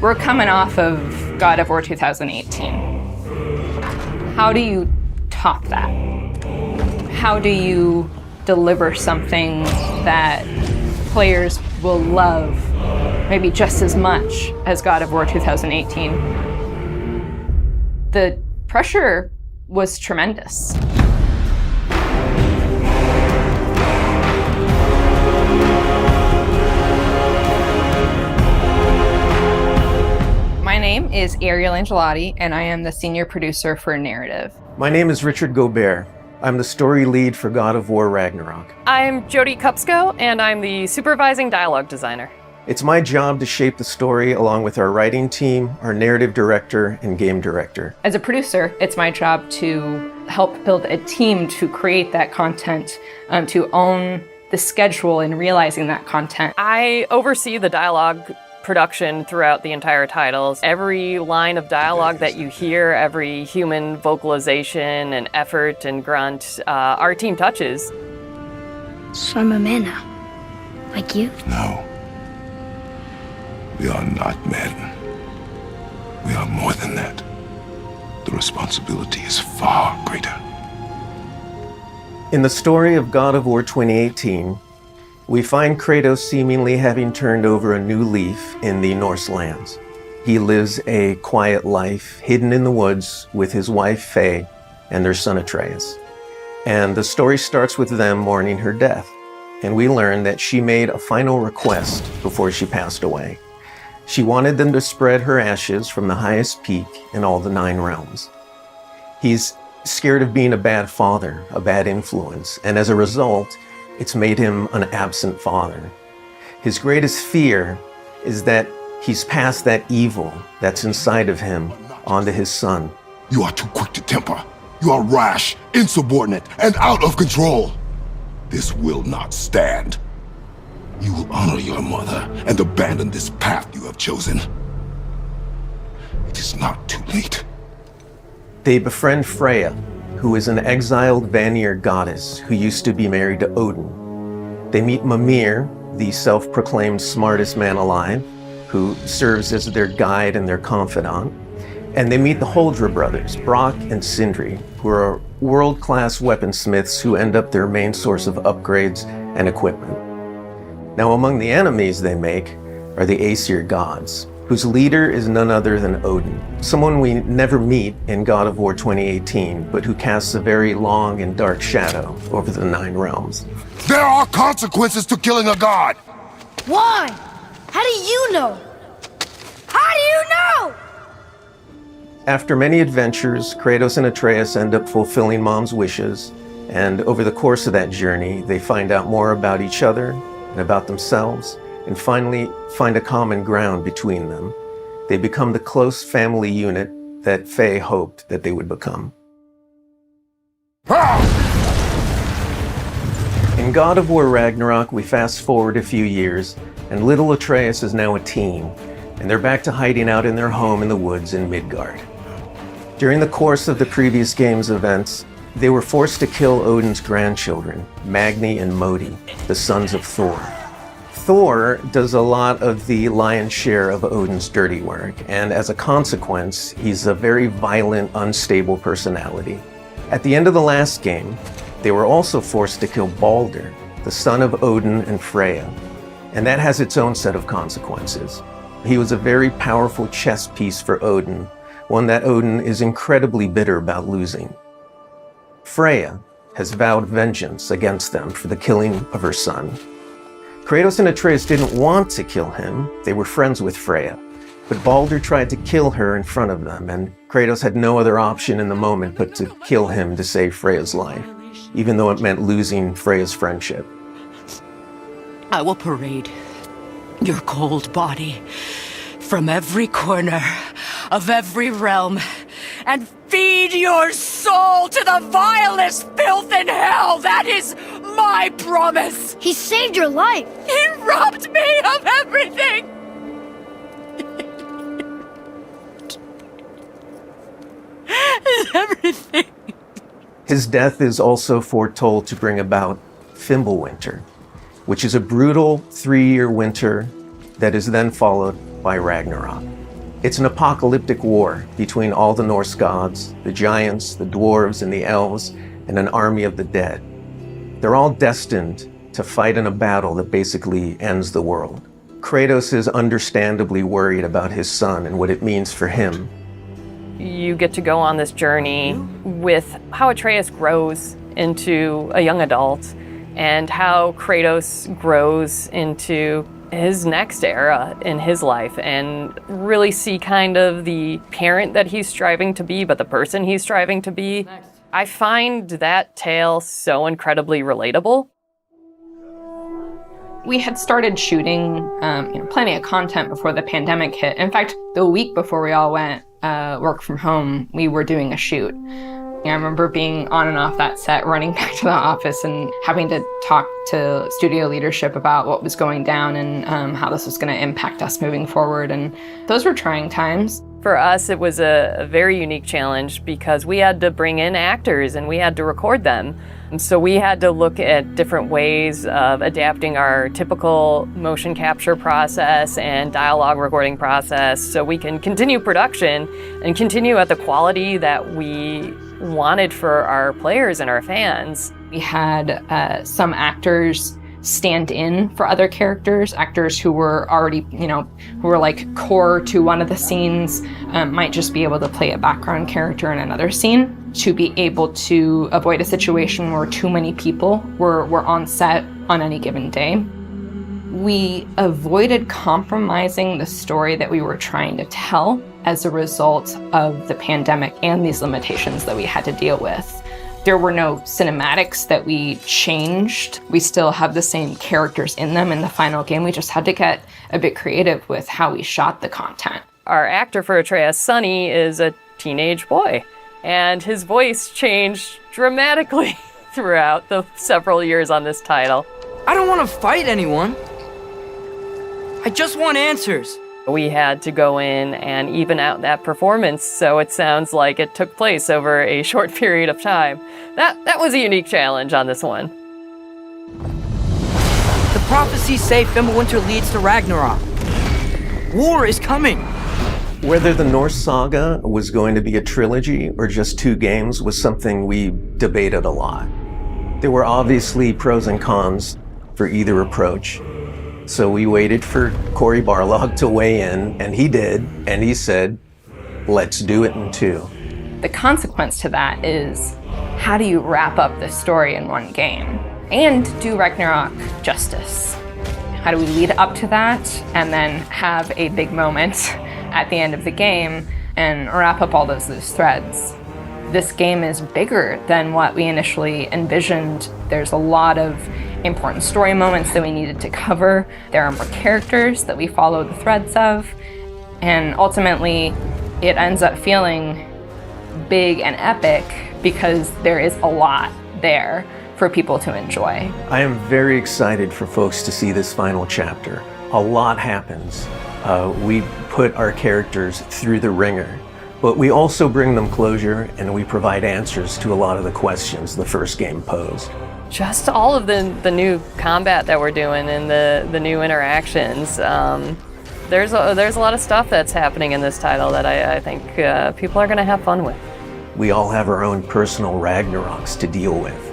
We're coming off of God of War 2018. How do you top that? How do you deliver something that players will love maybe just as much as God of War 2018? The pressure was tremendous. My name is Ariel Angelotti, and I am the senior producer for narrative. My name is Richard Gobert. I'm the story lead for God of War Ragnarok. I'm Jody Kupsko, and I'm the supervising dialogue designer. It's my job to shape the story along with our writing team, our narrative director, and game director. As a producer, it's my job to help build a team to create that content, to own the schedule in realizing that content. I oversee the dialogue production throughout the entire titles. Every line of dialogue that you hear, every human vocalization and effort and grunt, our team touches. So I'm a man now, like you? No. We are not men. We are more than that. The responsibility is far greater. In the story of God of War 2018, we find Kratos seemingly having turned over a new leaf in the Norse lands. He lives a quiet life, hidden in the woods with his wife Faye and their son Atreus. And the story starts with them mourning her death. And we learn that she made a final request before she passed away. She wanted them to spread her ashes from the highest peak in all the 9 realms. He's scared of being a bad father, a bad influence, and as a result, it's made him an absent father. His greatest fear is that he's passed that evil that's inside of him onto his son. You are too quick to temper. You are rash, insubordinate, and out of control. This will not stand. You will honor your mother and abandon this path you have chosen. It is not too late. They befriend Freya, who is an exiled Vanir goddess who used to be married to Odin. They meet Mimir, the self-proclaimed smartest man alive, who serves as their guide and their confidant. And they meet the Holdra brothers, Brock and Sindri, who are world-class weaponsmiths who end up their main source of upgrades and equipment. Now, among the enemies they make are the Aesir gods, whose leader is none other than Odin, someone we never meet in God of War 2018, but who casts a very long and dark shadow over the 9 realms. There are consequences to killing a god! Why? How do you know? How do you know? After many adventures, Kratos and Atreus end up fulfilling Mom's wishes, and over the course of that journey, they find out more about each other and about themselves, and finally find a common ground between them. They become the close family unit that Faye hoped that they would become. In God of War Ragnarok, we fast forward a few years, and little Atreus is now a teen, and they're back to hiding out in their home in the woods in Midgard. During the course of the previous game's events, they were forced to kill Odin's grandchildren, Magni and Modi, the sons of Thor. Thor does a lot of the lion's share of Odin's dirty work, and as a consequence, he's a very violent, unstable personality. At the end of the last game, they were also forced to kill Balder, the son of Odin and Freya, and that has its own set of consequences. He was a very powerful chess piece for Odin, one that Odin is incredibly bitter about losing. Freya has vowed vengeance against them for the killing of her son. Kratos and Atreus didn't want to kill him, they were friends with Freya, but Balder tried to kill her in front of them, and Kratos had no other option in the moment but to kill him to save Freya's life, even though it meant losing Freya's friendship. I will parade your cold body from every corner of every realm and feed your soul to the vilest filth in hell. That is my promise. He saved your life. He robbed me of everything. Everything. His death is also foretold to bring about Fimbulwinter, which is a brutal 3-year winter that is then followed by Ragnarok. It's an apocalyptic war between all the Norse gods, the giants, the dwarves, and the elves, and an army of the dead. They're all destined to fight in a battle that basically ends the world. Kratos is understandably worried about his son and what it means for him. You get to go on this journey with how Atreus grows into a young adult and how Kratos grows into his next era in his life, and really see kind of the parent that he's striving to be, but the person he's striving to be. I find that tale so incredibly relatable. We had started shooting plenty of content before the pandemic hit. In fact, the week before we all went work from home, we were doing a shoot. I remember being on and off that set, running back to the office and having to talk to studio leadership about what was going down and how this was going to impact us moving forward. And those were trying times. For us, it was a very unique challenge because we had to bring in actors and we had to record them. And so we had to look at different ways of adapting our typical motion capture process and dialogue recording process so we can continue production and continue at the quality that we wanted for our players and our fans. We had some actors stand in for other characters, actors who were already, who were like core to one of the scenes, might just be able to play a background character in another scene to be able to avoid a situation where too many people were on set on any given day. We avoided compromising the story that we were trying to tell as a result of the pandemic and these limitations that we had to deal with. There were no cinematics that we changed. We still have the same characters in them in the final game. We just had to get a bit creative with how we shot the content. Our actor for Atreus, Sonny, is a teenage boy, and his voice changed dramatically throughout the several years on this title. I don't want to fight anyone. I just want answers. We had to go in and even out that performance so it sounds like it took place over a short period of time. That was a unique challenge on this one. The prophecies say Fimbulwinter leads to Ragnarok. War is coming. Whether the Norse saga was going to be a trilogy or just 2 games was something we debated a lot. There were obviously pros and cons for either approach. So we waited for Cory Barlog to weigh in, and he did, and he said, let's do it in 2. The consequence to that is, how do you wrap up the story in one game and do Ragnarok justice? How do we lead up to that and then have a big moment at the end of the game and wrap up all those loose threads? This game is bigger than what we initially envisioned. There's a lot of important story moments that we needed to cover. There are more characters that we follow the threads of. And ultimately, it ends up feeling big and epic because there is a lot there for people to enjoy. I am very excited for folks to see this final chapter. A lot happens. We put our characters through the ringer, but we also bring them closure and we provide answers to a lot of the questions the first game posed. Just all of the new combat that we're doing and the new interactions. There's a lot of stuff that's happening in this title that I think people are going to have fun with. We all have our own personal Ragnaroks to deal with.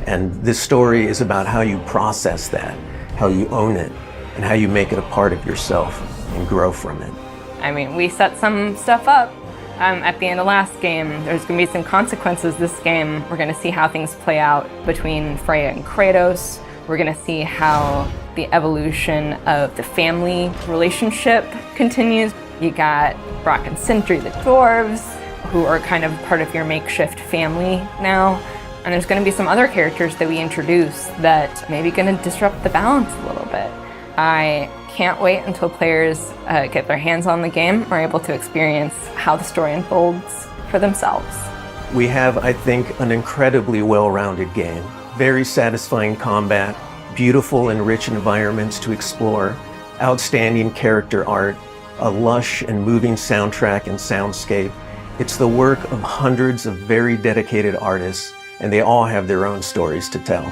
And this story is about how you process that, how you own it, and how you make it a part of yourself and grow from it. I mean, we set some stuff up at the end of last game. There's going to be some consequences this game. We're going to see how things play out between Freya and Kratos. We're going to see how the evolution of the family relationship continues. You got Brock and Sindri, the dwarves, who are kind of part of your makeshift family now. And there's going to be some other characters that we introduce that maybe going to disrupt the balance a little bit. I can't wait until players get their hands on the game or are able to experience how the story unfolds for themselves. We have, I think, an incredibly well-rounded game. Very satisfying combat, beautiful and rich environments to explore, outstanding character art, a lush and moving soundtrack and soundscape. It's the work of hundreds of very dedicated artists, and they all have their own stories to tell.